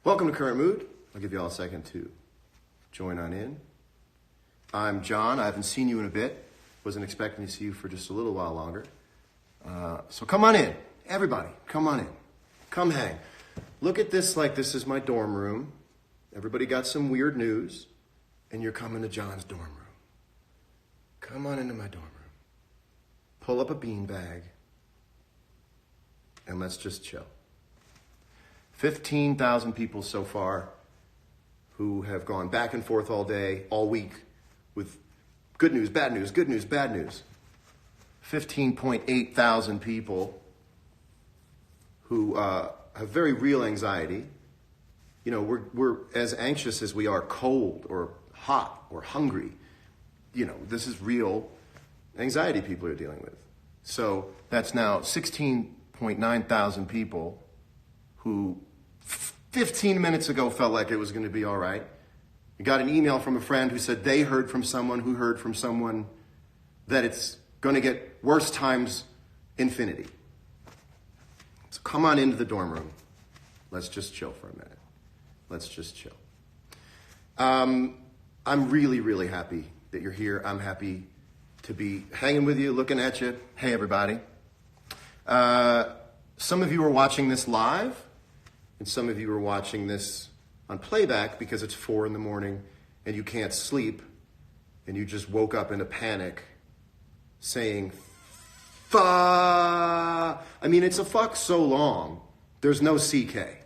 Welcome to Current Mood. I'll give you all a second to join on in. I'm John. I haven't seen you in a bit. Wasn't expecting to see you for just a little while longer. So come on in. Everybody, come on in. Come hang. Look at this like this is my dorm room. Everybody got some weird news, and you're coming to John's dorm room. Come on into my dorm room. Pull up a beanbag, and let's just chill. 15,000 people so far who have gone back and forth all day, all week, with good news, bad news, good news, bad news. 15.8 thousand people who have very real anxiety. You know, we're as anxious as we are cold or hot or hungry. You know, this is real anxiety people are dealing with. So that's now 16.9 thousand people who 15 minutes ago felt like it was going to be all right. You got an email from a friend who said they heard from someone who heard from someone that it's going to get worse times infinity. So come on into the dorm room. Let's just chill for a minute. Let's just chill. I'm really, really happy that you're here. I'm happy to be hanging with you, looking at you. Hey, everybody. Some of you are watching this live, and some of you are watching this on playback because it's 4 a.m. and you can't sleep, and you just woke up in a panic saying, fuck. I mean, it's a fuck so long, there's no CK.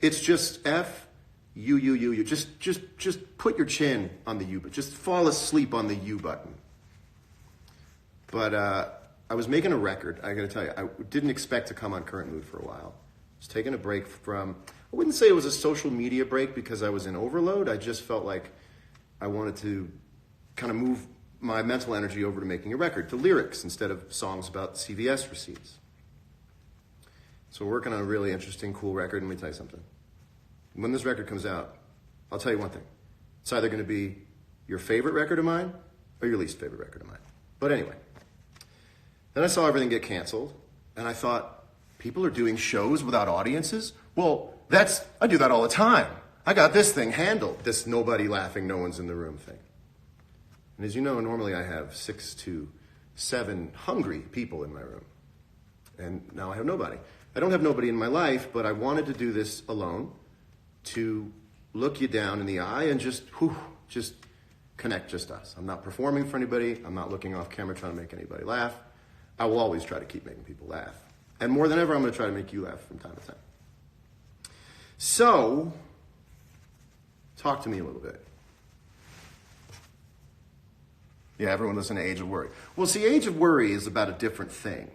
It's just F, U. Just put your chin on the U button. Just fall asleep on the U button. But I was making a record. I gotta tell you, I didn't expect to come on Current Mood for a while. I was taking a break from, I wouldn't say it was a social media break because I was in overload. I just felt like I wanted to kind of move my mental energy over to making a record, to lyrics instead of songs about CVS receipts. So we're working on a really interesting, cool record. Let me tell you something. When this record comes out, I'll tell you one thing. It's either going to be your favorite record of mine or your least favorite record of mine. But anyway, then I saw everything get canceled, and I thought, people are doing shows without audiences? Well, I do that all the time. I got this thing handled, this nobody laughing, no one's in the room thing. And as you know, normally I have 6 to 7 hungry people in my room. And now I have nobody. I don't have nobody in my life, but I wanted to do this alone to look you down in the eye and just connect just us. I'm not performing for anybody. I'm not looking off camera trying to make anybody laugh. I will always try to keep making people laugh. And more than ever, I'm going to try to make you laugh from time to time. So, talk to me a little bit. Yeah, everyone listen to Age of Worry. Well, see, Age of Worry is about a different thing.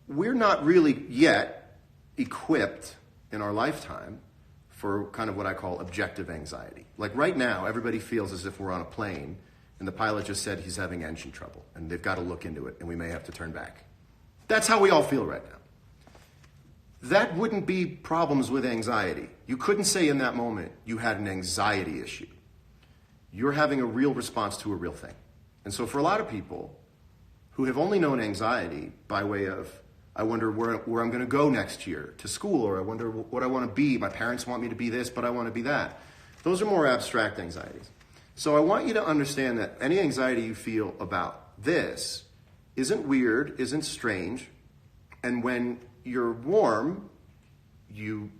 We're not really yet equipped in our lifetime for kind of what I call objective anxiety. Like right now, everybody feels as if we're on a plane and the pilot just said he's having engine trouble and they've got to look into it and we may have to turn back. That's how we all feel right now. That wouldn't be problems with anxiety. You couldn't say in that moment you had an anxiety issue. You're having a real response to a real thing. And so for a lot of people who have only known anxiety by way of, I wonder where I'm going to go next year to school, or I wonder what I want to be. My parents want me to be this, but I want to be that. Those are more abstract anxieties. So I want you to understand that any anxiety you feel about this isn't weird, isn't strange, and when you're warm, you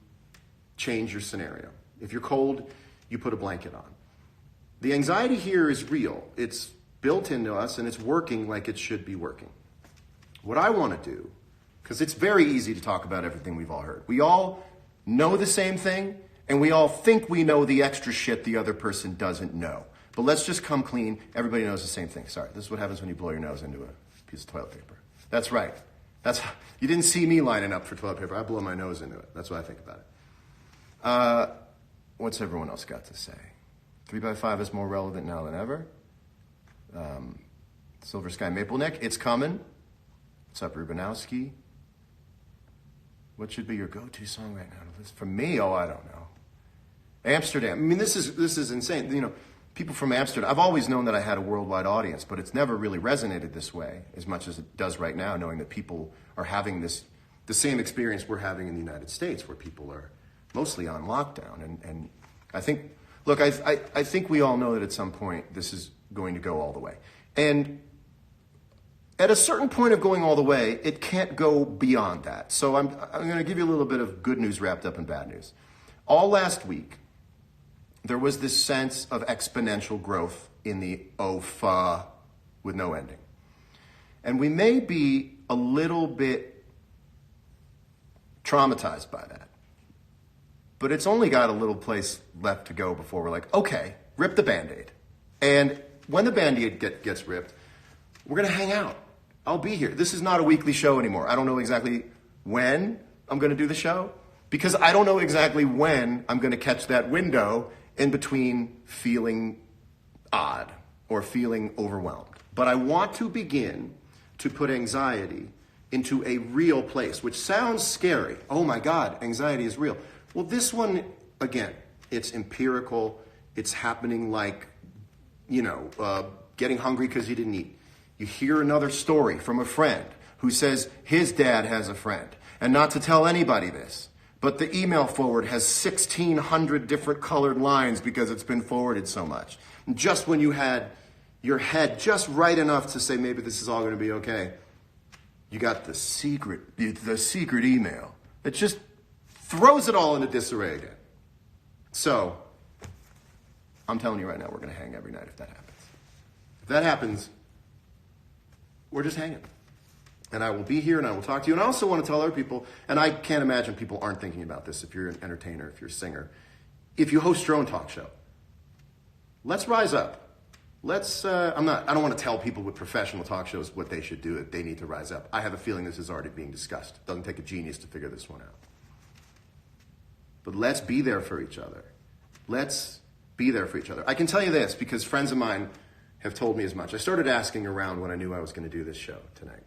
change your scenario. If you're cold, you put a blanket on. The anxiety here is real. It's built into us, and it's working like it should be working. What I want to do, because it's very easy to talk about everything we've all heard. We all know the same thing, and we all think we know the extra shit the other person doesn't know. But let's just come clean. Everybody knows the same thing. Sorry, this is what happens when you blow your nose into a piece of toilet paper. That's right. You didn't see me lining up for toilet paper. I blow my nose into it. That's what I think about it. What's everyone else got to say? 3x5 is more relevant now than ever. Silver Sky Maple Neck, it's coming. What's up, Rubanowski? What should be your go-to song right now? For me, I don't know. Amsterdam. I mean, this is insane. You know, people from Amsterdam. I've always known that I had a worldwide audience, but it's never really resonated this way as much as it does right now, knowing that people are having the same experience we're having in the United States, where people are mostly on lockdown. And I think, look, I think we all know that at some point this is going to go all the way. And at a certain point of going all the way, it can't go beyond that. So I'm going to give you a little bit of good news wrapped up in bad news. All last week, there was this sense of exponential growth in the OFA with no ending. And we may be a little bit traumatized by that. But it's only got a little place left to go before we're like, okay, rip the Band-Aid. And when the Band-Aid gets ripped, we're going to hang out. I'll be here. This is not a weekly show anymore. I don't know exactly when I'm going to do the show because I don't know exactly when I'm going to catch that window in between feeling odd or feeling overwhelmed. But I want to begin to put anxiety into a real place, which sounds scary. Oh my God, anxiety is real. Well, this one, again, it's empirical. It's happening like, getting hungry because you didn't eat. You hear another story from a friend who says his dad has a friend. And not to tell anybody this, but the email forward has 1,600 different colored lines because it's been forwarded so much. And just when you had your head just right enough to say maybe this is all going to be okay, you got the secret email that just throws it all into disarray again. So, I'm telling you right now, we're going to hang every night if that happens. If that happens, we're just hanging. And I will be here and I will talk to you. And I also want to tell other people, and I can't imagine people aren't thinking about this if you're an entertainer, if you're a singer, if you host your own talk show. Let's rise up. I don't want to tell people with professional talk shows what they should do, if they need to rise up. I have a feeling this is already being discussed. It doesn't take a genius to figure this one out. But let's be there for each other. Let's be there for each other. I can tell you this because friends of mine have told me as much. I started asking around when I knew I was going to do this show tonight.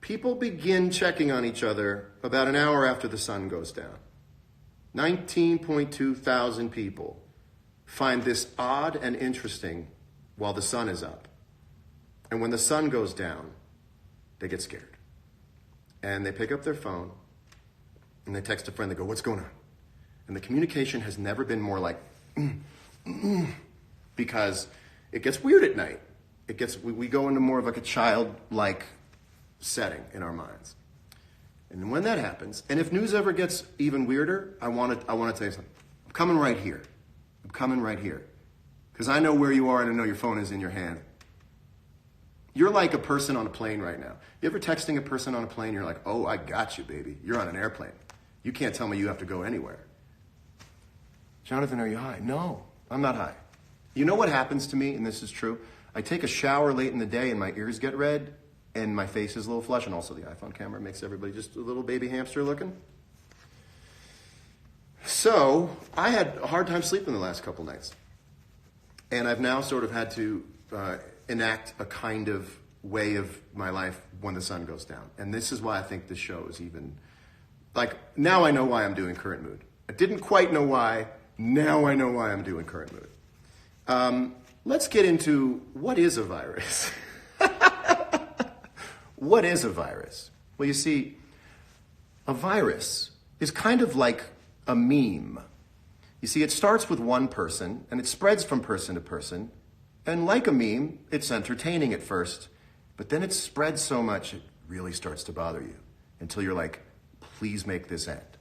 People begin checking on each other about an hour after the sun goes down. 19.2 thousand people find this odd and interesting while the sun is up. And when the sun goes down, they get scared. And they pick up their phone and they text a friend. They go, "What's going on?" And the communication has never been more like, because it gets weird at night. We go into more of like a childlike setting in our minds. And when that happens, and if news ever gets even weirder, I want to tell you something. I'm coming right here. Because I know where you are and I know your phone is in your hand. You're like a person on a plane right now. You ever texting a person on a plane, you're like, "Oh, I got you, baby. You're on an airplane. You can't tell me you have to go anywhere." "Jonathan, are you high?" "No, I'm not high." You know what happens to me, and this is true? I take a shower late in the day and my ears get red and my face is a little flush, and also the iPhone camera makes everybody just a little baby hamster looking. So I had a hard time sleeping the last couple nights. And I've now sort of had to enact a kind of way of my life when the sun goes down. And this is why I think this show is even, now I know why I'm doing Current Mood. I didn't quite know why. Now I know why I'm doing Current Mood. Let's get into what is a virus. What is a virus? Well, you see, a virus is kind of like a meme. You see, it starts with one person and it spreads from person to person. And like a meme, it's entertaining at first, but then it spreads so much it really starts to bother you until you're like, "Please make this end."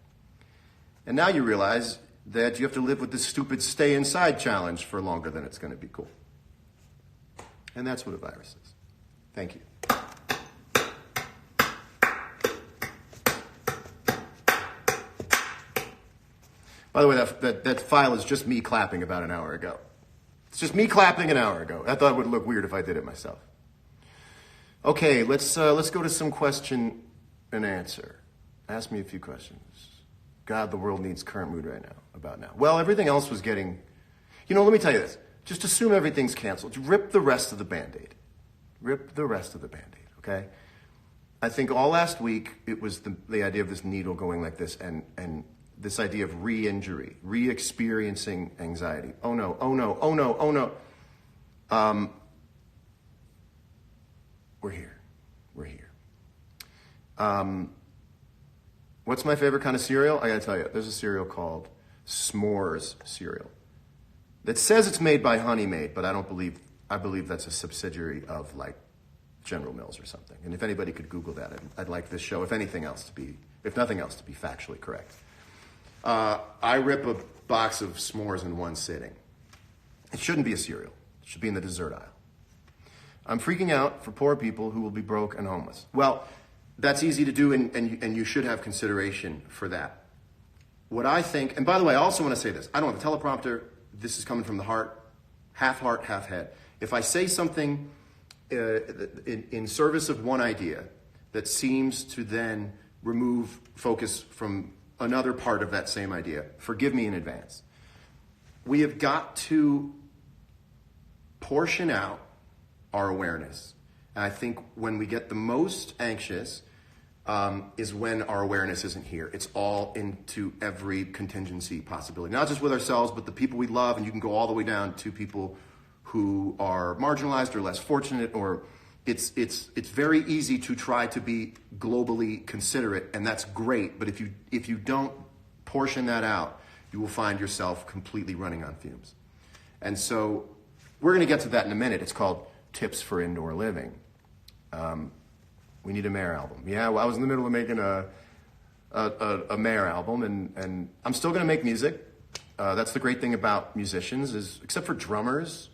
And now you realize that you have to live with this stupid stay inside challenge for longer than it's going to be cool. And that's what a virus is. Thank you. By the way, that file is just me clapping about an hour ago. It's just me clapping an hour ago. I thought it would look weird if I did it myself. Okay, let's go to some question and answer. Ask me a few questions. God, the world needs Current Mood right now, about now. Well, everything else was getting... let me tell you this. Just assume everything's canceled. Rip the rest of the Band-Aid. Rip the rest of the Band-Aid, okay? I think all last week, it was the idea of this needle going like this and this idea of re-injury, re-experiencing anxiety. Oh no, oh no, oh no, oh no. We're here. What's my favorite kind of cereal? I gotta tell you, there's a cereal called S'mores cereal. That says it's made by Honey Maid, but I believe that's a subsidiary of like General Mills or something. And if anybody could Google that, I'd like this show, if nothing else, to be factually correct. I rip a box of s'mores in one sitting. It shouldn't be a cereal. It should be in the dessert aisle. I'm freaking out for poor people who will be broke and homeless. Well, that's easy to do, and you should have consideration for that. What I think, and by the way, I also want to say this. I don't have a teleprompter. This is coming from the heart, half head. If I say something in service of one idea that seems to then remove focus from another part of that same idea, forgive me in advance. We have got to portion out our awareness. And I think when we get the most anxious is when our awareness isn't here. It's all into every contingency possibility, not just with ourselves, but the people we love. And you can go all the way down to people who are marginalized or less fortunate, or it's very easy to try to be globally considerate, and that's great. But if you don't portion that out, you will find yourself completely running on fumes. And so we're going to get to that in a minute. It's called Tips for Indoor Living. We need a Mayer album. Yeah, well, I was in the middle of making a Mayer album, and I'm still going to make music. That's the great thing about musicians is, except for drummers,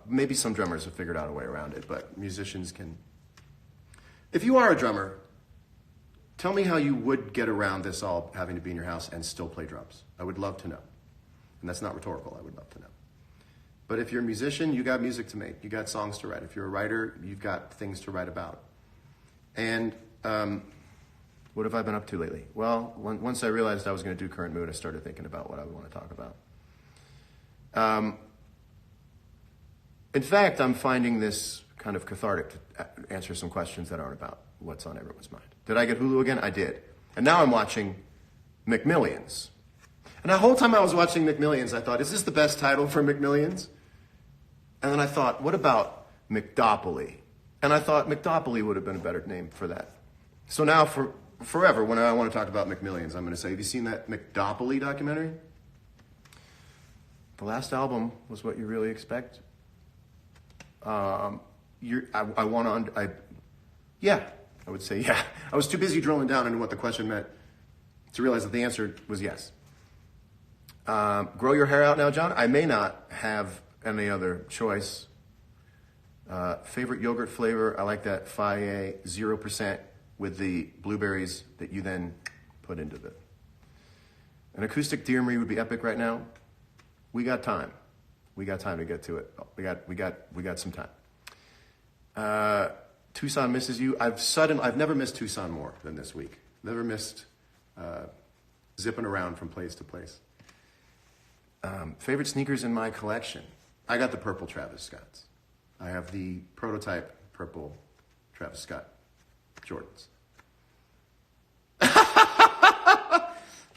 maybe some drummers have figured out a way around it, but musicians can. If you are a drummer, tell me how you would get around this all having to be in your house and still play drums. I would love to know. And that's not rhetorical. I would love to know. But if you're a musician, you got music to make. You got songs to write. If you're a writer, you've got things to write about. And what have I been up to lately? Well, once I realized I was going to do Current Mood, I started thinking about what I would want to talk about. In fact, I'm finding this kind of cathartic to answer some questions that aren't about what's on everyone's mind. Did I get Hulu again? I did. And now I'm watching McMillions. And the whole time I was watching McMillions, I thought, is this the best title for McMillions? And then I thought, what about McDopoly? And I thought McDopoly would have been a better name for that. So now forever, when I want to talk about McMillions, I'm going to say, have you seen that McDopoly documentary? The last album was what you really expect. I would say yeah. I was too busy drilling down into what the question meant to realize that the answer was yes. Grow your hair out now, John? I may not have any other choice. Favorite yogurt flavor? I like that Fage 0% with the blueberries that you then put into it. An acoustic Dear Me would be epic right now. We got time. We got time to get to it. We got some time. Tucson misses you. I've never missed Tucson more than this week. Never missed zipping around from place to place. Favorite sneakers in my collection? I got the purple Travis Scotts. I have the prototype purple Travis Scott Jordans.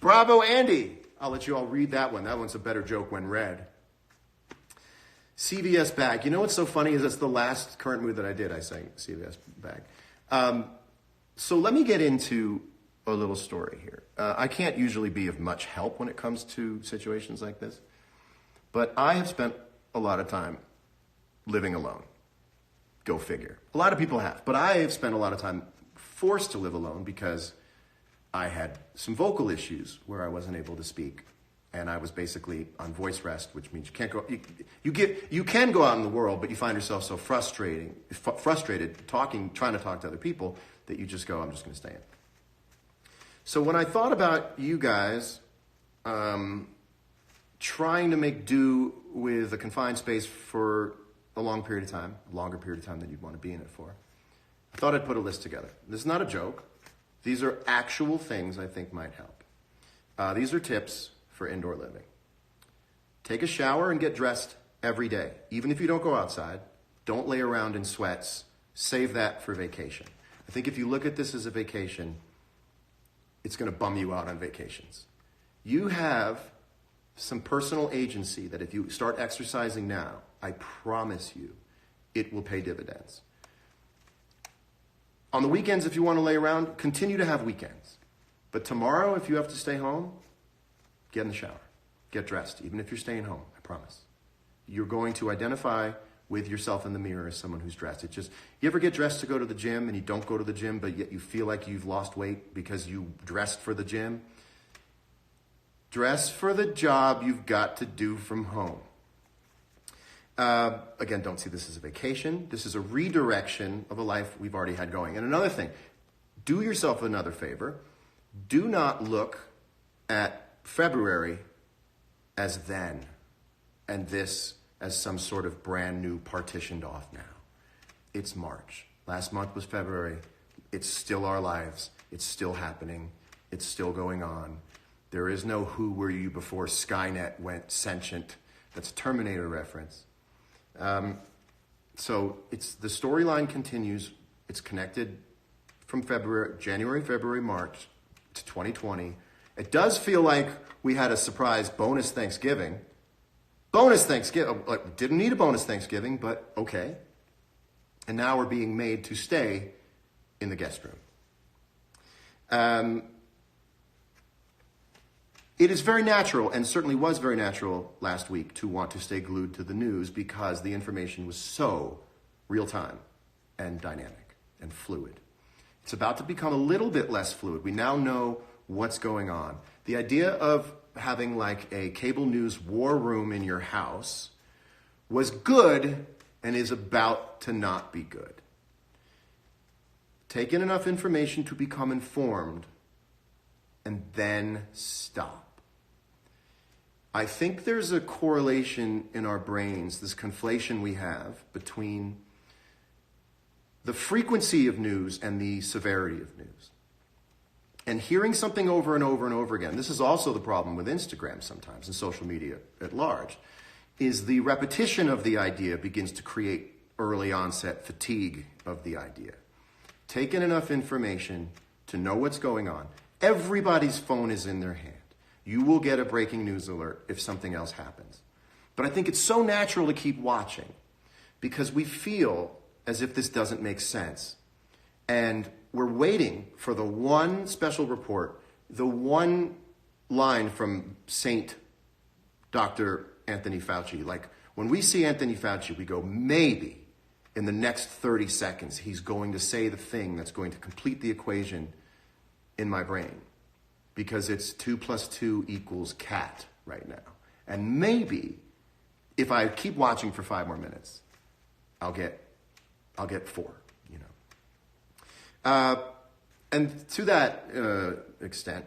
Bravo, Andy. I'll let you all read that one. That one's a better joke when read. CVS bag. You know what's so funny is that's the last Current Mood that I did. I sang CVS bag. So let me get into a little story here. I can't usually be of much help when it comes to situations like this, but I have spent a lot of time living alone. Go figure. A lot of people have, but I have spent a lot of time forced to live alone because I had some vocal issues where I wasn't able to speak. And I was basically on voice rest, which means you can't go. You can go out in the world, but you find yourself so frustrated trying to talk to other people that you just go, I'm just going to stay in. So when I thought about you guys trying to make do with a confined space for a long period of time, a longer period of time than you'd want to be in it for, I thought I'd put a list together. This is not a joke. These are actual things I think might help. These are tips for indoor living. Take a shower and get dressed every day. Even if you don't go outside, don't lay around in sweats. Save that for vacation. I think if you look at this as a vacation, it's going to bum you out on vacations. You have some personal agency that if you start exercising now, I promise you, it will pay dividends. On the weekends, if you want to lay around, continue to have weekends. But tomorrow, if you have to stay home, get in the shower, get dressed, even if you're staying home, I promise. You're going to identify with yourself in the mirror as someone who's dressed. You ever get dressed to go to the gym and you don't go to the gym, but yet you feel like you've lost weight because you dressed for the gym? Dress for the job you've got to do from home. Again, don't see this as a vacation. This is a redirection of a life we've already had going. And another thing, do yourself another favor. Do not look at February as then and this as some sort of brand new partitioned off now. It's March. Last month was February. It's still our lives. It's still happening. It's still going on. There is no who were you before Skynet went sentient. That's a Terminator reference. So the storyline continues. It's connected from January, February, March to 2020. It does feel like we had a surprise bonus Thanksgiving. Didn't need a bonus Thanksgiving, but okay. And now we're being made to stay in the guest room. It is very natural, and certainly was very natural last week, to want to stay glued to the news because the information was so real-time and dynamic and fluid. It's about to become a little bit less fluid. We now know what's going on. The idea of having like a cable news war room in your house was good and is about to not be good. Take in enough information to become informed and then stop. I think there's a correlation in our brains, this conflation we have between the frequency of news and the severity of news. And hearing something over and over and over again, this is also the problem with Instagram sometimes and social media at large, is the repetition of the idea begins to create early onset fatigue of the idea. Take in enough information to know what's going on. Everybody's phone is in their hand. You will get a breaking news alert if something else happens. But I think it's so natural to keep watching because we feel as if this doesn't make sense. And we're waiting for the one special report, the one line from Saint Dr. Anthony Fauci. Like when we see Anthony Fauci, we go, maybe in the next 30 seconds, he's going to say the thing that's going to complete the equation in my brain. Because it's 2 + 2 = cat right now. And maybe if I keep watching for 5 more minutes, I'll get 4, you know. And to that extent,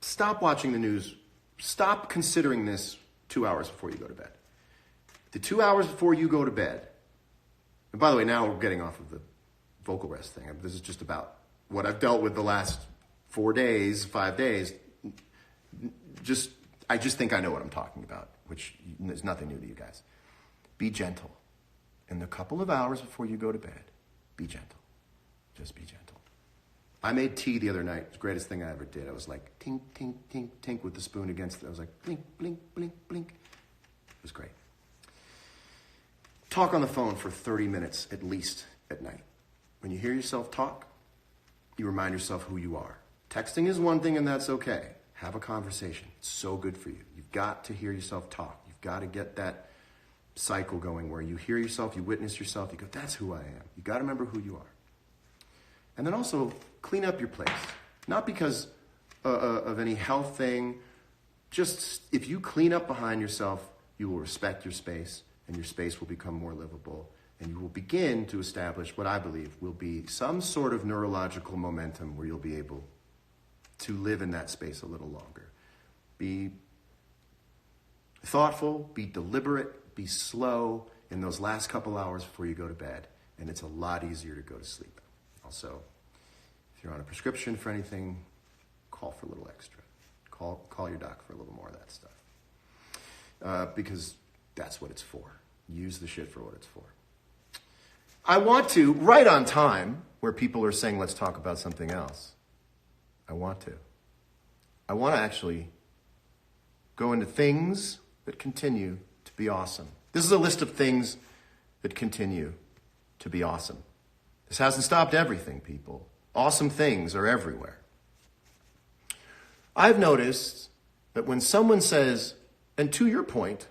stop watching the news. Stop considering this 2 hours before you go to bed. The 2 hours before you go to bed, and by the way, now we're getting off of the vocal rest thing. This is just about what I've dealt with the last 5 days. I just think I know what I'm talking about, which is nothing new to you guys. Be gentle. In the couple of hours before you go to bed, be gentle. Just be gentle. I made tea the other night. It's the greatest thing I ever did. I was like, tink, tink, tink, tink with the spoon against it. I was like, blink, blink, blink, blink. It was great. Talk on the phone for 30 minutes at least at night. When you hear yourself talk, you remind yourself who you are. Texting is one thing, and that's okay. Have a conversation. It's so good for you. You've got to hear yourself talk. You've got to get that cycle going where you hear yourself, you witness yourself, you go, that's who I am. You've got to remember who you are. And then also clean up your place. Not because of any health thing. Just if you clean up behind yourself, you will respect your space, and your space will become more livable. And you will begin to establish what I believe will be some sort of neurological momentum where you'll be able to live in that space a little longer. Be thoughtful, be deliberate, be slow in those last couple hours before you go to bed, and it's a lot easier to go to sleep. Also, if you're on a prescription for anything, call for a little extra. Call your doc for a little more of that stuff. Because that's what it's for. Use the shit for what it's for. I want to, right on time, where people are saying, let's talk about something else. I want to actually go into things that continue to be awesome. This is a list of things that continue to be awesome. This hasn't stopped everything, people. Awesome things are everywhere. I've noticed that when someone says, and to your point,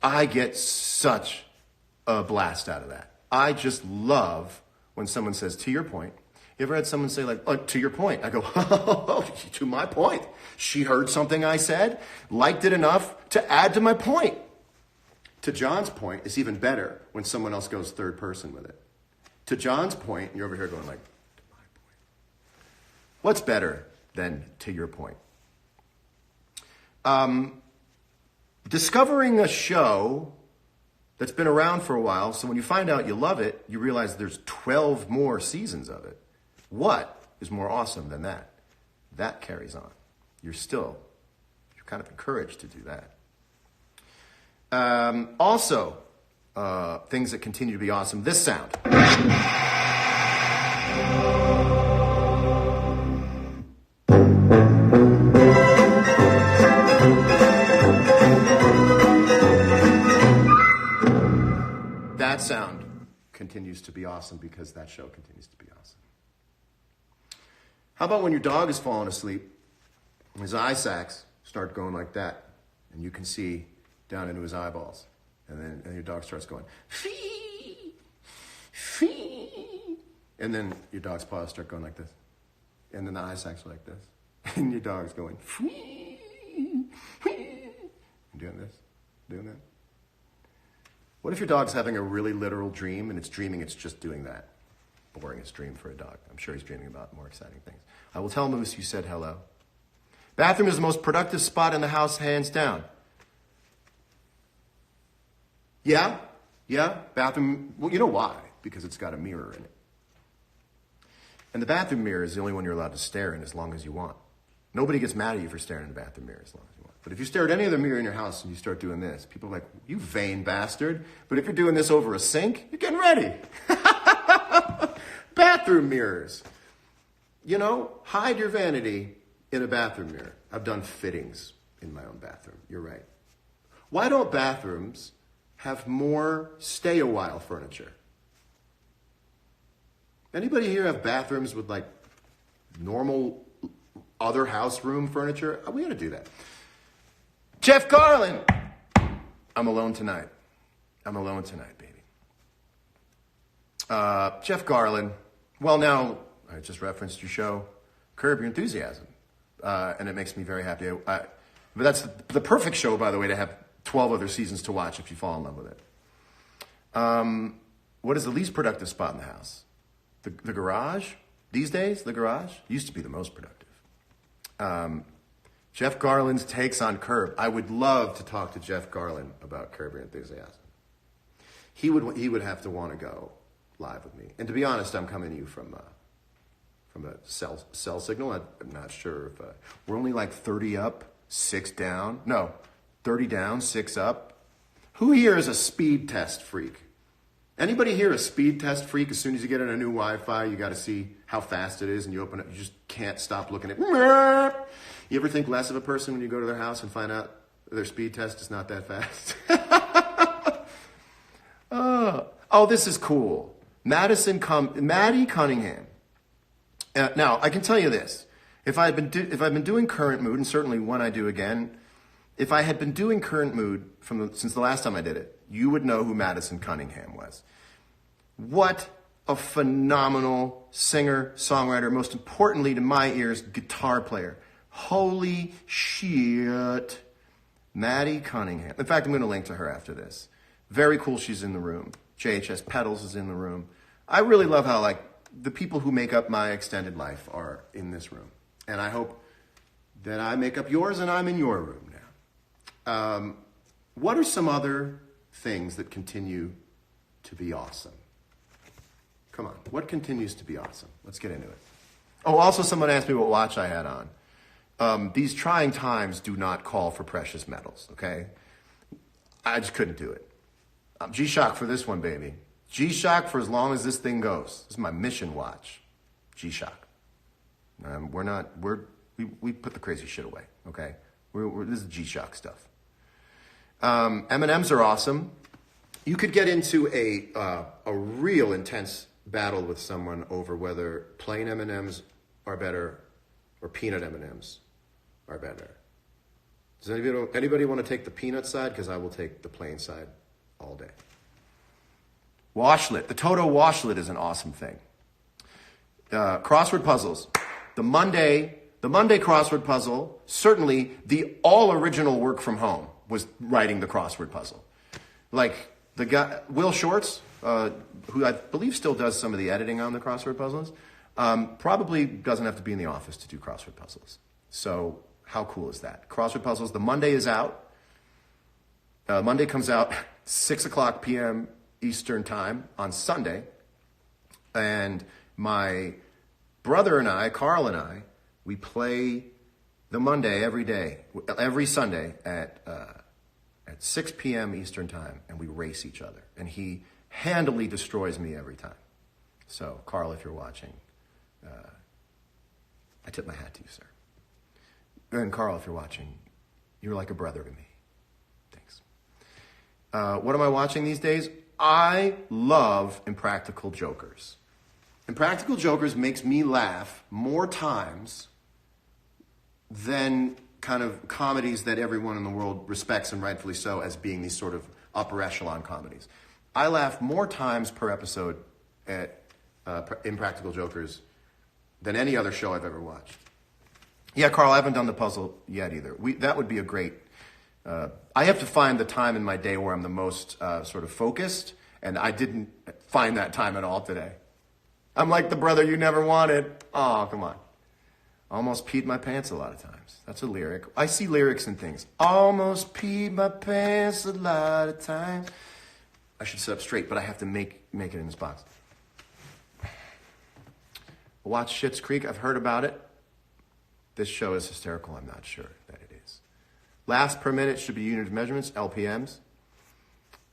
I get such a blast out of that. I just love when someone says, to your point. You ever had someone say like, oh, to your point? I go, oh, to my point. She heard something I said, liked it enough to add to my point. To John's point, it's even better when someone else goes third person with it. To John's point, you're over here going like, to my point. What's better than to your point? Discovering a show that's been around for a while, so when you find out you love it, you realize there's 12 more seasons of it. What is more awesome than that? That carries on. You're kind of encouraged to do that. Also, things that continue to be awesome. This sound. That sound continues to be awesome because that show continues to be awesome. How about when your dog is falling asleep, his eye sacs start going like that, and you can see down into his eyeballs, and your dog starts going, fee, fee, and then your dog's paws start going like this, and then the eye sacs are like this, and your dog's going, fee, fee, doing this, doing that. What if your dog's having a really literal dream and it's dreaming it's just doing that? Boringest dream for a dog. I'm sure he's dreaming about more exciting things. I will tell Moose you said hello. Bathroom is the most productive spot in the house, hands down. Yeah, bathroom. Well, you know why? Because it's got a mirror in it. And the bathroom mirror is the only one you're allowed to stare in as long as you want. Nobody gets mad at you for staring in the bathroom mirror as long as you want. But if you stare at any other mirror in your house and you start doing this, people are like, you vain bastard. But if you're doing this over a sink, you're getting ready. Bathroom mirrors. You know, hide your vanity in a bathroom mirror. I've done fittings in my own bathroom. You're right. Why don't bathrooms have more stay-a-while furniture? Anybody here have bathrooms with like normal other house room furniture? We got to do that. Jeff Garlin. I'm alone tonight. I'm alone tonight, baby. Jeff Garlin. Well, now, I just referenced your show, Curb Your Enthusiasm. And it makes me very happy. But that's the perfect show, by the way, to have 12 other seasons to watch if you fall in love with it. What is the least productive spot in the house? The garage? These days, the garage used to be the most productive. Jeff Garlin's takes on Curb. I would love to talk to Jeff Garlin about Curb Your Enthusiasm. He would have to want to go live with me. And to be honest, I'm coming to you from a cell signal. I'm not sure if we're only like 30 up, 6 down. No, 30 down, 6 up. Who here is a speed test freak? Anybody here a speed test freak? As soon as you get on a new Wi-Fi, you got to see how fast it is, and you open it, you just can't stop looking at. You ever think less of a person when you go to their house and find out their speed test is not that fast? Oh, this is cool. Maddie Cunningham. Now, I can tell you this. If I've been doing Current Mood, and certainly when I do again, if I had been doing Current Mood since the last time I did it, you would know who Madison Cunningham was. What a phenomenal singer, songwriter, most importantly to my ears, guitar player. Holy shit. Maddie Cunningham. In fact, I'm going to link to her after this. Very cool she's in the room. JHS Pedals is in the room. I really love how the people who make up my extended life are in this room. And I hope that I make up yours and I'm in your room now. What are some other things that continue to be awesome? Come on, what continues to be awesome? Let's get into it. Oh, also someone asked me what watch I had on. These trying times do not call for precious metals, okay? I just couldn't do it. G-Shock for this one, baby. G-Shock for as long as this thing goes. This is my mission watch. G-Shock. We put the crazy shit away, okay? This is G-Shock stuff. M&Ms are awesome. You could get into a real intense battled with someone over whether plain M&Ms are better or peanut M&Ms are better. Does anybody want to take the peanut side? Because I will take the plain side all day. Washlet. The Toto washlet is an awesome thing. Crossword puzzles. The Monday crossword puzzle, certainly the all original work from home was writing the crossword puzzle. Like the guy, Will Shorts, who I believe still does some of the editing on the crossword puzzles, probably doesn't have to be in the office to do crossword puzzles. So how cool is that? Crossword puzzles, the Monday is out. Monday comes out 6 o'clock p.m. Eastern time on Sunday. And my brother and I, Carl and I, we play the Monday every Sunday at 6 p.m. Eastern time, and we race each other. And he handily destroys me every time. So, Carl, if you're watching, I tip my hat to you, sir. And Carl, if you're watching, you're like a brother to me. Thanks. What am I watching these days? I love Impractical Jokers. Impractical Jokers makes me laugh more times than kind of comedies that everyone in the world respects, and rightfully so, as being these sort of upper echelon comedies. I laugh more times per episode at Impractical Jokers than any other show I've ever watched. Yeah, Carl, I haven't done the puzzle yet either. That would be a great... I have to find the time in my day where I'm the most sort of focused, and I didn't find that time at all today. I'm like the brother you never wanted. Oh, come on. Almost peed my pants a lot of times. That's a lyric. I see lyrics in things. Almost peed my pants a lot of times. I should sit up straight, but I have to make it in this box. Watch Schitt's Creek. I've heard about it. This show is hysterical. I'm not sure that it is. Laughs per minute should be unit of measurements, LPMs.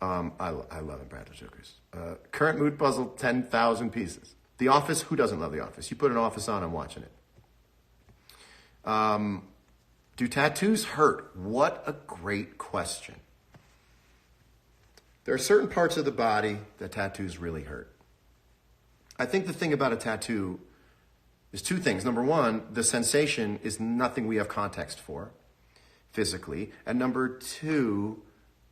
I love Impractical Jokers. Current mood puzzle, 10,000 pieces. The Office, who doesn't love The Office? You put an Office on, I'm watching it. Do tattoos hurt? What a great question. There are certain parts of the body that tattoos really hurt. I think the thing about a tattoo is two things. Number one, the sensation is nothing we have context for physically. And number two,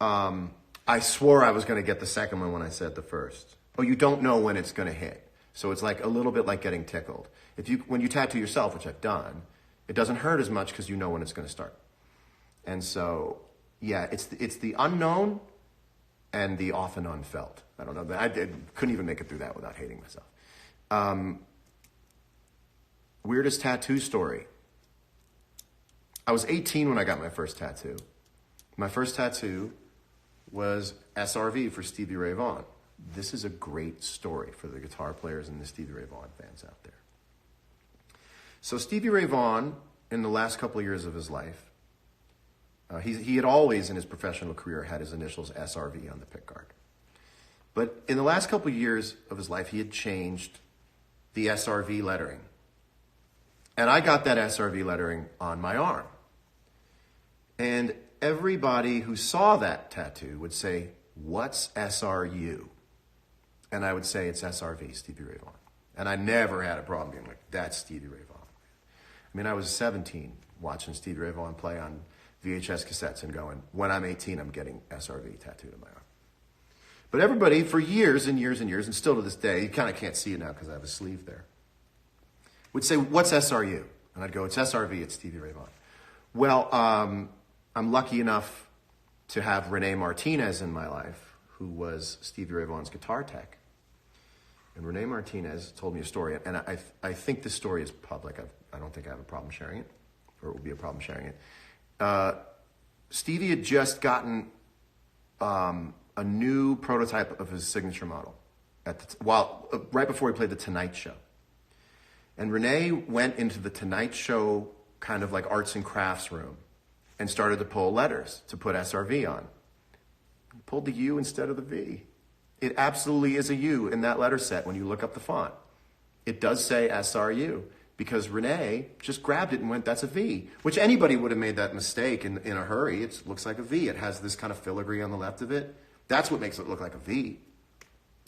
I swore I was going to get the second one when I said the first. Oh, you don't know when it's going to hit. So it's like a little bit like getting tickled. When you tattoo yourself, which I've done, it doesn't hurt as much because you know when it's going to start. And so, yeah, it's the unknown and the often unfelt. I don't know. I couldn't even make it through that without hating myself. Weirdest tattoo story. I was 18 when I got my first tattoo. My first tattoo was SRV for Stevie Ray Vaughan. This is a great story for the guitar players and the Stevie Ray Vaughan fans out there. So Stevie Ray Vaughan, in the last couple of years of his life, he had always in his professional career had his initials SRV on the pickguard. But in the last couple of years of his life, he had changed the SRV lettering. And I got that SRV lettering on my arm. And everybody who saw that tattoo would say, "What's SRU?" And I would say, "It's SRV, Stevie Ray Vaughan." And I never had a problem being like, "That's Stevie Ray Vaughan." I mean, I was 17 watching Stevie Ray Vaughan play on VHS cassettes and going, when I'm 18, I'm getting SRV tattooed on my arm. But everybody, for years and years and years, and still to this day, you kind of can't see it now because I have a sleeve there, would say, "What's SRU?" And I'd go, "It's SRV, it's Stevie Ray Vaughan." Well, I'm lucky enough to have Renee Martinez in my life, who was Stevie Ray Vaughan's guitar tech. And Renee Martinez told me a story, and I think this story is public. I don't think I have a problem sharing it, or it will be a problem sharing it. Stevie had just gotten a new prototype of his signature model right before he played The Tonight Show. And Renee went into the Tonight Show kind of like arts and crafts room and started to pull letters to put SRV on. He pulled the U instead of the V. It absolutely is a U in that letter set when you look up the font. It does say SRU because Renee just grabbed it and went, "That's a V," which anybody would have made that mistake in a hurry. It looks like a V. It has this kind of filigree on the left of it. That's what makes it look like a V.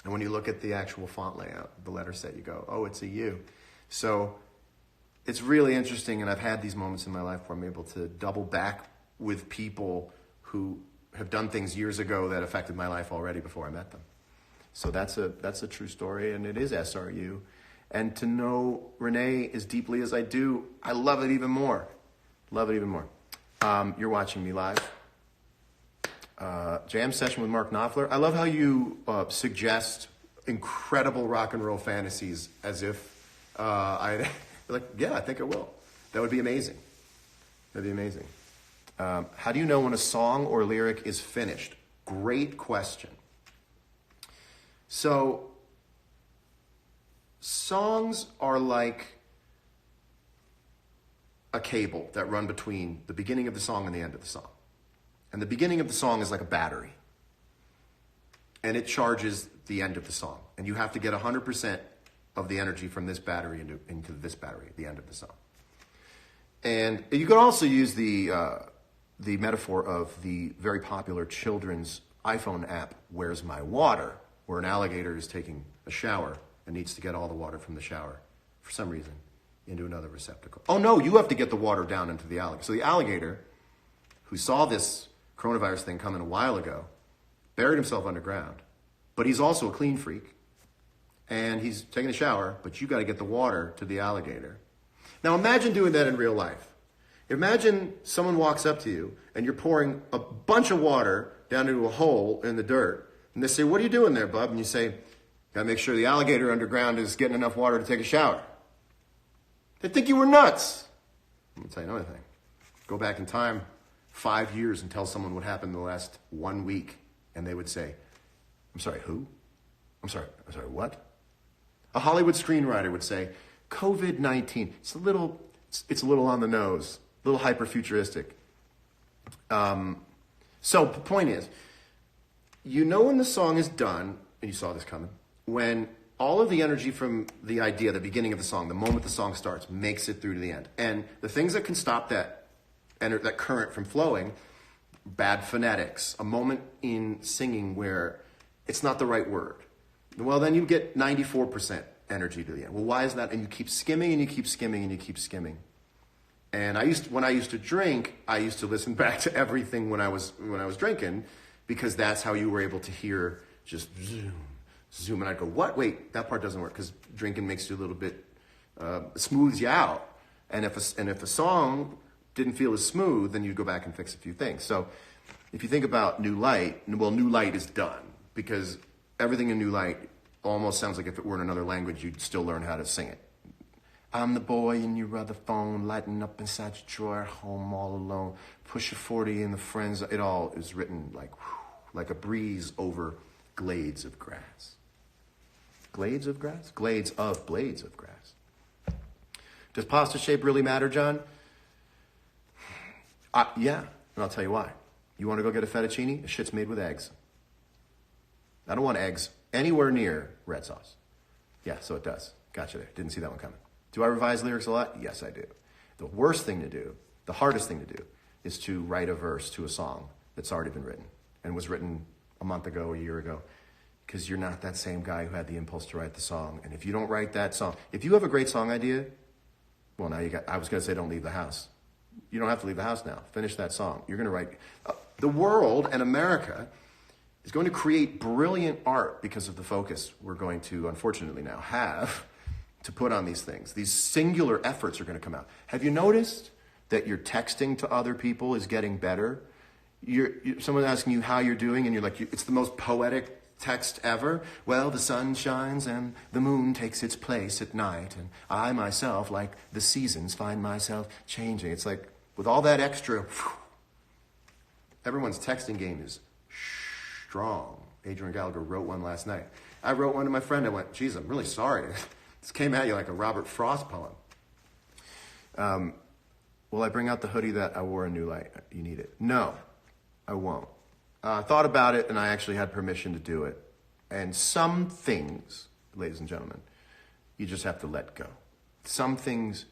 And when you look at the actual font layout, the letter set, you go, oh, it's a U. So it's really interesting, and I've had these moments in my life where I'm able to double back with people who have done things years ago that affected my life already before I met them. So that's a true story, and it is SRU. And to know Renee as deeply as I do, I love it even more. Love it even more. You're watching me live. Jam session with Mark Knopfler. I love how you suggest incredible rock and roll fantasies as if I'd like, yeah, I think I will. That would be amazing. That'd be amazing. How do you know when a song or lyric is finished? Great question. So, songs are like a cable that run between the beginning of the song and the end of the song. And the beginning of the song is like a battery. And it charges the end of the song. And you have to get 100% of the energy from this battery into this battery at the end of the song. And you could also use the metaphor of the very popular children's iPhone app, Where's My Water?, where an alligator is taking a shower and needs to get all the water from the shower, for some reason, into another receptacle. Oh no, you have to get the water down into the alligator. So the alligator, who saw this coronavirus thing coming a while ago, buried himself underground. But he's also a clean freak, and he's taking a shower, but you got to get the water to the alligator. Now imagine doing that in real life. Imagine someone walks up to you, and you're pouring a bunch of water down into a hole in the dirt, and they say, what are you doing there, bub? And you say, got to make sure the alligator underground is getting enough water to take a shower. They think you were nuts. I'm going to tell you another thing. Go back in time 5 years and tell someone what happened in the last 1 week, and they would say, I'm sorry, who? I'm sorry, what? A Hollywood screenwriter would say, COVID-19, it's a little on the nose, a little hyper-futuristic. So the point is, you know when the song is done, and you saw this coming, when all of the energy from the idea, the beginning of the song, the moment the song starts, makes it through to the end. And the things that can stop that current from flowing, bad phonetics, a moment in singing where it's not the right word. Well, then you get 94% energy to the end. Well, why is that? And you keep skimming and you keep skimming and you keep skimming. And when I used to drink, I used to listen back to everything when I was drinking, because that's how you were able to hear just zoom. And I'd go, what? Wait, that part doesn't work, because drinking makes you a little bit, smooths you out. And if a song didn't feel as smooth, then you'd go back and fix a few things. So if you think about New Light, well, New Light is done, because everything in New Light almost sounds like if it were in another language, you'd still learn how to sing it. I'm the boy in your other phone, lighting up inside your drawer, home all alone. Push a 40 and the friends. It all is written like a breeze over glades of grass. Glades of grass? Glades of blades of grass. Does pasta shape really matter, John? Yeah, and I'll tell you why. You want to go get a fettuccine? The shit's made with eggs. I don't want eggs anywhere near red sauce. Yeah, so it does. Gotcha there. Didn't see that one coming. Do I revise lyrics a lot? Yes, I do. The worst thing to do, the hardest thing to do, is to write a verse to a song that's already been written and was written a month ago or a year ago, because you're not that same guy who had the impulse to write the song. And if you don't write that song, if you have a great song idea, well, now I was going to say don't leave the house. You don't have to leave the house now. Finish that song. You're going to write. The world and America is going to create brilliant art because of the focus we're going to, unfortunately now, have to put on these things. These singular efforts are going to come out. Have you noticed that your texting to other people is getting better? Someone's asking you how you're doing, and you're like, it's the most poetic text ever. Well, the sun shines and the moon takes its place at night, and I myself, like the seasons, find myself changing. It's like, with all that extra, everyone's texting game is strong. Adrian Gallagher wrote one last night. I wrote one to my friend. I went, geez, I'm really sorry. This came at you like a Robert Frost poem. Will I bring out the hoodie that I wore in New Light? You need it. No, I won't. I thought about it, and I actually had permission to do it. And some things, ladies and gentlemen, you just have to let go. Some things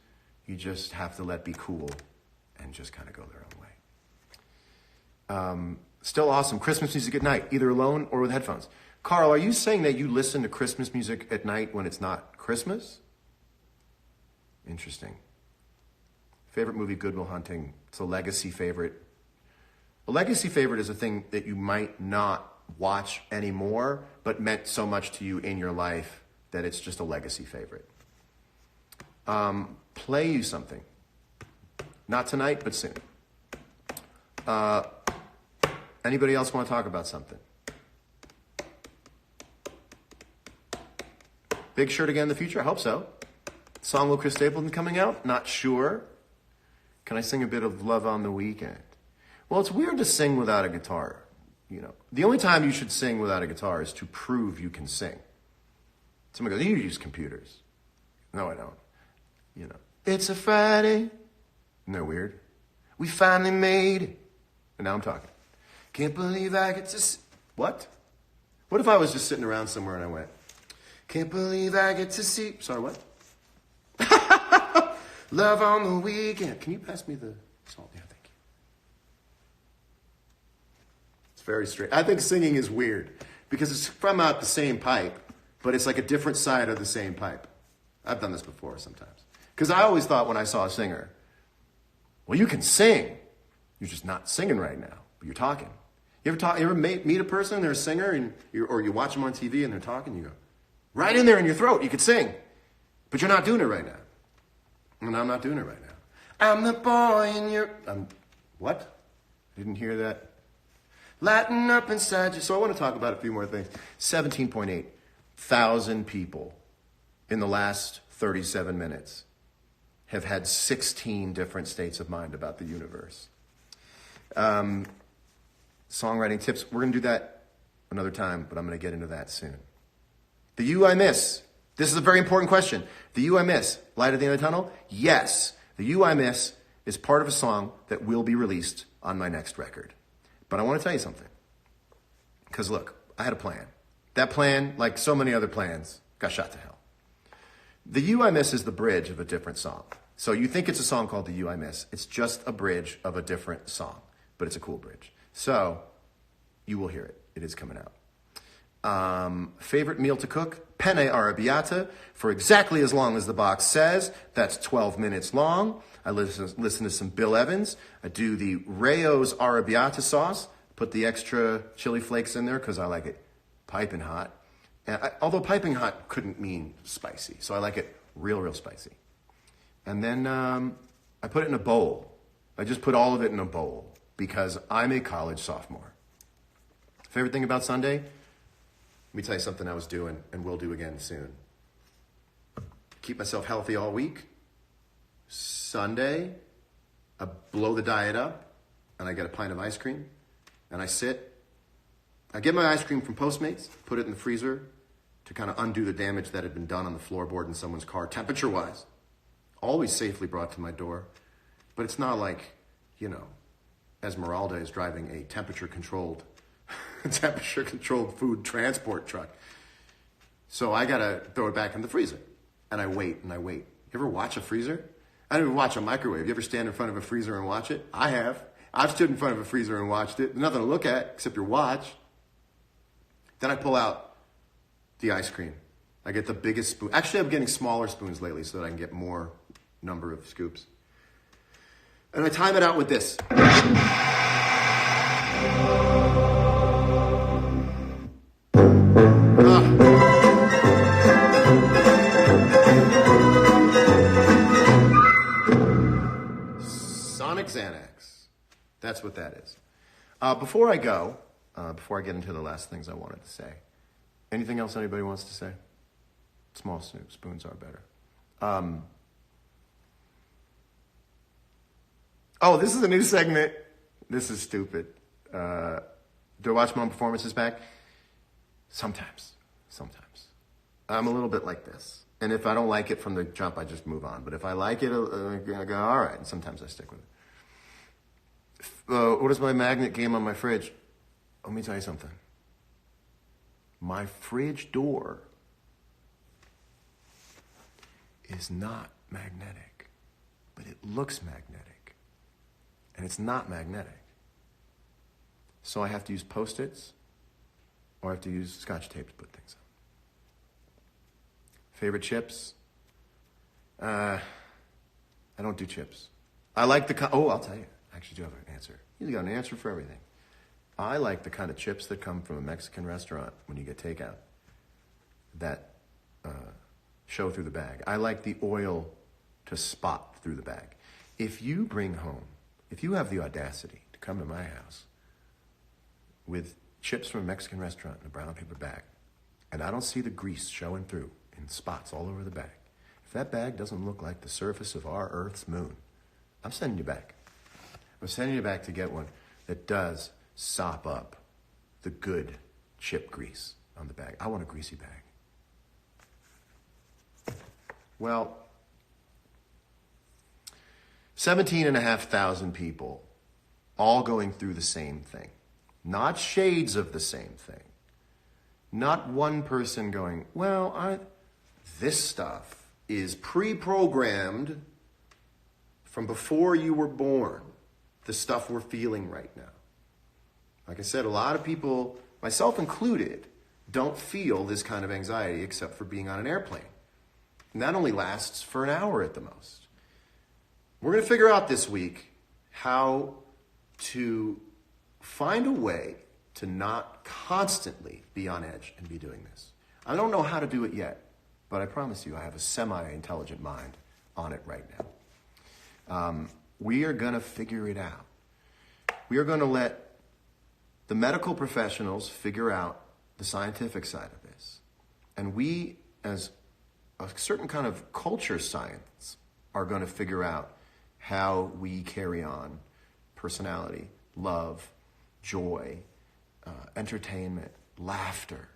you just have to let be cool and just kind of go their own way. Still awesome. Christmas music at night, either alone or with headphones. Carl, are you saying that you listen to Christmas music at night when it's not Christmas? Interesting. Favorite movie, Good Will Hunting. It's a legacy favorite. A legacy favorite is a thing that you might not watch anymore, but meant so much to you in your life that it's just a legacy favorite. Play you something. Not tonight, but soon. Anybody else want to talk about something? Big Shirt again in the future? I hope so. Song with Chris Stapleton coming out? Not sure. Can I sing a bit of Love on the Weekend? Well, it's weird to sing without a guitar. You know, the only time you should sing without a guitar is to prove you can sing. Somebody goes, you use computers. No, I don't. You know, it's a Friday. Isn't that weird? We finally made it. And now I'm talking. Can't believe I get to... What? What if I was just sitting around somewhere and I went, can't believe I get to see... Sorry, what? Love on the Weekend. Can you pass me the salt? Yeah, thank you. It's very straight. I think singing is weird because it's from out the same pipe, but it's like a different side of the same pipe. I've done this before sometimes. Because I always thought when I saw a singer, well, you can sing. You're just not singing right now, but you're talking. You ever meet a person, they're a singer, and or you watch them on TV and they're talking, you go, right in there in your throat, you could sing, but you're not doing it right now. And I'm not doing it right now. I'm the boy in your... what? Didn't hear that. Lighten up inside you. So I want to talk about a few more things. 17.8 thousand people in the last 37 minutes have had 16 different states of mind about the universe. Songwriting tips. We're going to do that another time, but I'm going to get into that soon. The You I Miss. This is a very important question. The You I Miss, Light at the End of the Tunnel? Yes. The You I Miss is part of a song that will be released on my next record. But I want to tell you something. Because look, I had a plan. That plan, like so many other plans, got shot to hell. The You I Miss is the bridge of a different song. So you think it's a song called The You I Miss. It's just a bridge of a different song. But it's a cool bridge. So you will hear it. It is coming out. Favorite meal to cook? Penne arrabbiata for exactly as long as the box says. That's 12 minutes long. I listen to some Bill Evans. I do the Rayo's arrabbiata sauce. Put the extra chili flakes in there because I like it piping hot. Although piping hot couldn't mean spicy. So I like it real, real spicy. And then I put it in a bowl. I just put all of it in a bowl because I'm a college sophomore. Favorite thing about Sunday? Let me tell you something I was doing and will do again soon. Keep myself healthy all week. Sunday, I blow the diet up and I get a pint of ice cream and I sit. I get my ice cream from Postmates, put it in the freezer to kind of undo the damage that had been done on the floorboard in someone's car, temperature-wise. Always safely brought to my door. But it's not like, you know, Esmeralda is driving a temperature-controlled food transport truck. So I gotta throw it back in the freezer. And I wait and I wait. You ever watch a freezer? I don't even watch a microwave. You ever stand in front of a freezer and watch it? I have. I've stood in front of a freezer and watched it. There's nothing to look at except your watch. Then I pull out the ice cream. I get the biggest spoon. Actually, I'm getting smaller spoons lately so that I can get more number of scoops. And I time it out with this. Sonic Xanax. That's what that is. Before I go, before I get into the last things I wanted to say, anything else anybody wants to say? Small spoons are better. Oh, this is a new segment. This is stupid. Do I watch my own performances back? Sometimes. I'm a little bit like this. And if I don't like it from the jump, I just move on. But if I like it, I go, all right. And sometimes I stick with it. What is my magnet game on my fridge? Let me tell you something. My fridge door is not magnetic, but it looks magnetic. And it's not magnetic. So I have to use Post-its or I have to use Scotch tape to put things on. Favorite chips? I don't do chips. I like I'll tell you. I actually do have an answer. You got an answer for everything. I like the kind of chips that come from a Mexican restaurant when you get takeout that show through the bag. I like the oil to spot through the bag. If you have the audacity to come to my house with chips from a Mexican restaurant in a brown paper bag, and I don't see the grease showing through in spots all over the bag, if that bag doesn't look like the surface of our Earth's moon, I'm sending you back. I'm sending you back to get one that does sop up the good chip grease on the bag. I want a greasy bag. Well, 17,500 people all going through the same thing. Not shades of the same thing. Not one person going, this stuff is pre-programmed from before you were born, the stuff we're feeling right now. Like I said, a lot of people, myself included, don't feel this kind of anxiety except for being on an airplane. And that only lasts for an hour at the most. We're going to figure out this week how to find a way to not constantly be on edge and be doing this. I don't know how to do it yet, but I promise you I have a semi-intelligent mind on it right now. We are going to figure it out. We are going to let the medical professionals figure out the scientific side of this. And we, as a certain kind of culture science, are going to figure out how we carry on personality, love, joy, entertainment, laughter.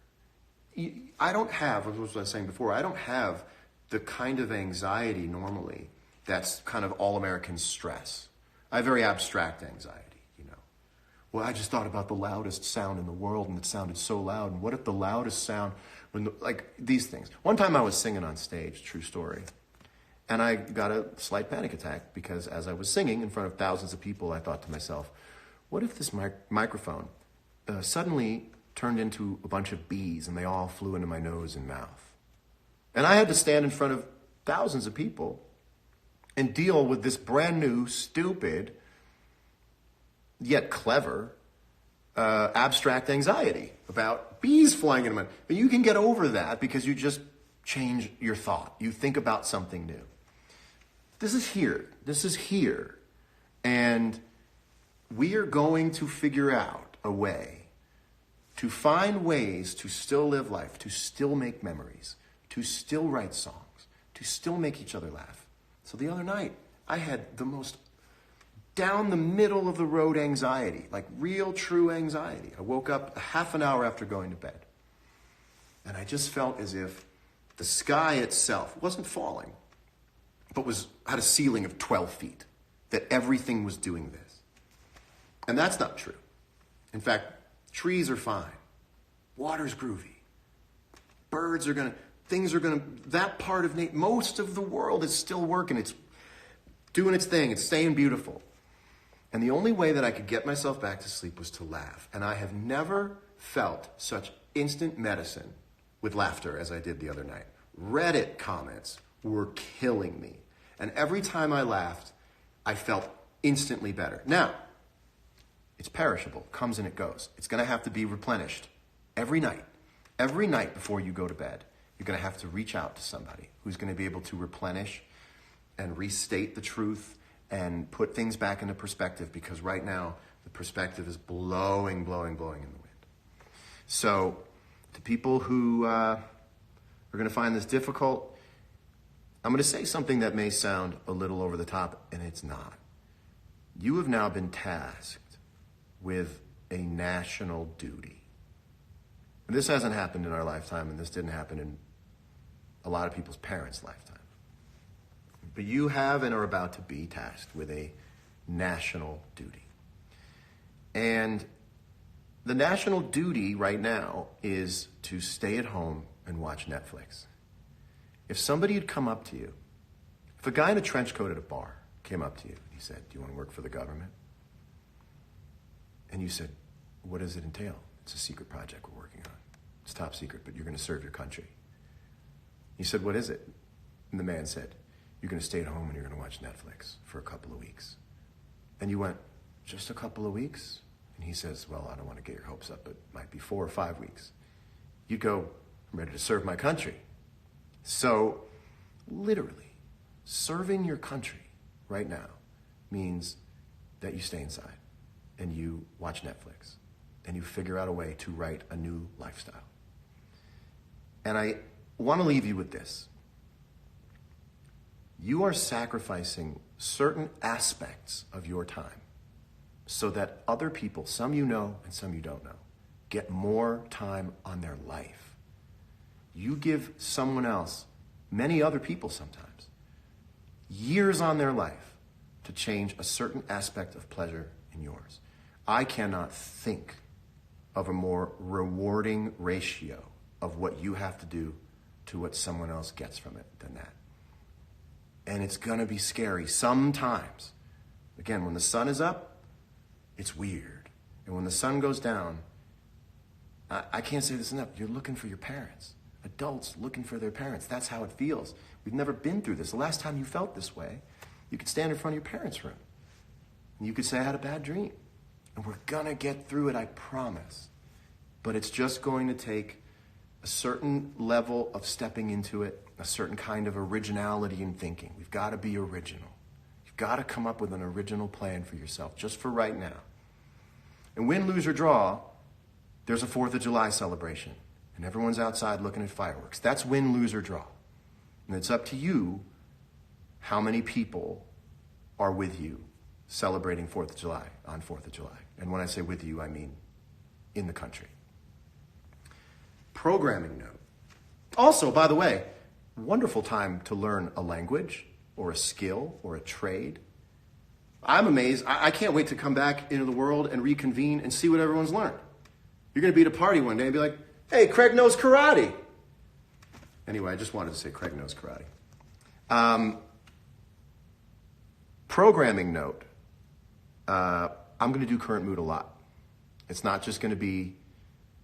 I don't have, as I was saying before, I don't have the kind of anxiety normally that's kind of all-American stress. I have very abstract anxiety, Well, I just thought about the loudest sound in the world, and it sounded so loud. And what if the loudest sound, these things. One time I was singing on stage, true story, and I got a slight panic attack because as I was singing in front of thousands of people, I thought to myself, what if this microphone suddenly turned into a bunch of bees and they all flew into my nose and mouth? And I had to stand in front of thousands of people and deal with this brand new, stupid, yet clever, abstract anxiety about bees flying into my... But you can get over that because you just change your thought. You think about something new. This is here. And we are going to figure out a way to find ways to still live life, to still make memories, to still write songs, to still make each other laugh. So the other night, I had the most down the middle of the road anxiety, like real true anxiety. I woke up a half an hour after going to bed. And I just felt as if the sky itself wasn't falling, but had a ceiling of 12 feet, that everything was doing this. And that's not true. In fact, trees are fine. Water's groovy. Birds are that part of nature, most of the world is still working. It's doing its thing. It's staying beautiful. And the only way that I could get myself back to sleep was to laugh. And I have never felt such instant medicine with laughter as I did the other night. Reddit comments were killing me. And every time I laughed, I felt instantly better. Now, it's perishable, comes and it goes. It's going to have to be replenished every night. Every night before you go to bed, you're going to have to reach out to somebody who's going to be able to replenish and restate the truth and put things back into perspective, because right now the perspective is blowing in the wind. So to people who are going to find this difficult, I'm going to say something that may sound a little over the top, and it's not. You have now been tasked with a national duty. And this hasn't happened in our lifetime, and this didn't happen in a lot of people's parents' lifetime. But you have and are about to be tasked with a national duty. And the national duty right now is to stay at home and watch Netflix. If somebody had come up to you, if a guy in a trench coat at a bar came up to you and he said, "Do you want to work for the government?" And you said, "What does it entail?" It's a secret project we're working on. It's top secret, but you're going to serve your country. He said, what is it? And the man said, you're going to stay at home and you're going to watch Netflix for a couple of weeks. And you went, just a couple of weeks? And he says, well, I don't want to get your hopes up, but it might be 4 or 5 weeks. You go, I'm ready to serve my country. So literally, serving your country right now means that you stay inside and you watch Netflix and you figure out a way to write a new lifestyle. And I want to leave you with this. You are sacrificing certain aspects of your time so that other people, some you know and some you don't know, get more time on their life. You give someone else, many other people sometimes, years on their life to change a certain aspect of pleasure in yours. I cannot think of a more rewarding ratio of what you have to do to what someone else gets from it than that. And it's gonna be scary sometimes. Again, when the sun is up, it's weird. And when the sun goes down, I can't say this enough, you're looking for your parents. Adults looking for their parents. That's how it feels. We've never been through this. The last time you felt this way, you could stand in front of your parents' room. And you could say, I had a bad dream. And we're gonna get through it, I promise. But it's just going to take a certain level of stepping into it, a certain kind of originality in thinking. We've got to be original. You've got to come up with an original plan for yourself, just for right now. And win, lose, or draw, there's a 4th of July celebration, and everyone's outside looking at fireworks. That's win, lose, or draw. And it's up to you how many people are with you celebrating 4th of July on 4th of July. And when I say with you, I mean in the country. Programming note. Also, by the way, wonderful time to learn a language or a skill or a trade. I'm amazed. I can't wait to come back into the world and reconvene and see what everyone's learned. You're going to be at a party one day and be like, hey, Craig knows karate. Anyway, I just wanted to say Craig knows karate. Programming note. I'm going to do Current Mood a lot. It's not just going to be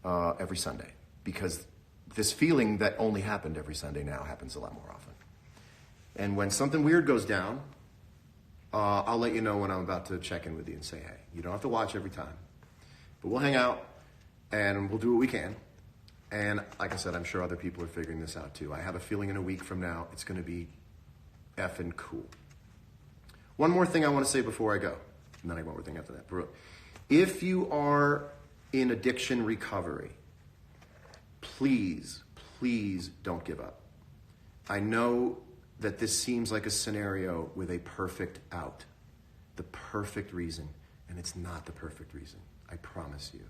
every Sunday, because this feeling that only happened every Sunday now happens a lot more often. And when something weird goes down, I'll let you know when I'm about to check in with you and say, hey, you don't have to watch every time, but we'll hang out and we'll do what we can. And like I said, I'm sure other people are figuring this out too. I have a feeling in a week from now, it's going to be effing cool. One more thing I want to say before I go, and then I have one more thing after that. If you are in addiction recovery, please, please don't give up. I know that this seems like a scenario with a perfect out, the perfect reason, and it's not the perfect reason. I promise you,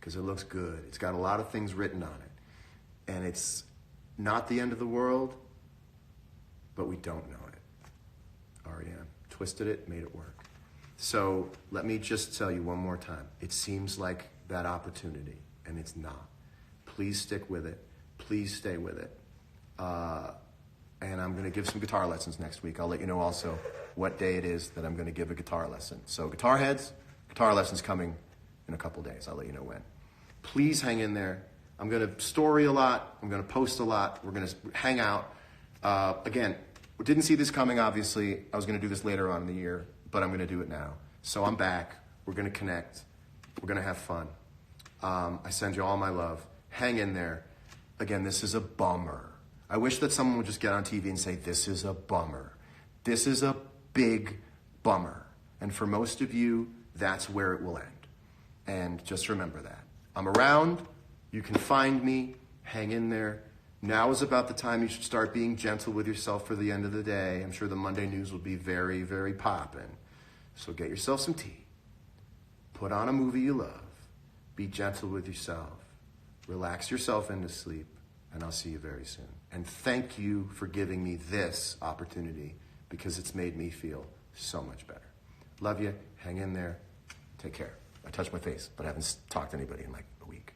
because it looks good. It's got a lot of things written on it, and it's not the end of the world, but we don't know it. REM twisted it, made it work. So let me just tell you one more time. It seems like that opportunity, and it's not. Please stick with it. Please stay with it. And I'm going to give some guitar lessons next week. I'll let you know also what day it is that I'm going to give a guitar lesson. So guitar heads, guitar lessons coming in a couple days. I'll let you know when. Please hang in there. I'm going to story a lot. I'm going to post a lot. We're going to hang out. Again, didn't see this coming, obviously. I was going to do this later on in the year, but I'm going to do it now. So I'm back. We're going to connect. We're going to have fun. I send you all my love. Hang in there. Again, this is a bummer. I wish that someone would just get on TV and say, this is a bummer. This is a big bummer. And for most of you, that's where it will end. And just remember that. I'm around. You can find me. Hang in there. Now is about the time you should start being gentle with yourself for the end of the day. I'm sure the Monday news will be very, very poppin'. So get yourself some tea. Put on a movie you love. Be gentle with yourself. Relax yourself into sleep. And I'll see you very soon. And thank you for giving me this opportunity, because it's made me feel so much better. Love you. Hang in there. Take care. I touched my face, but I haven't talked to anybody in like a week.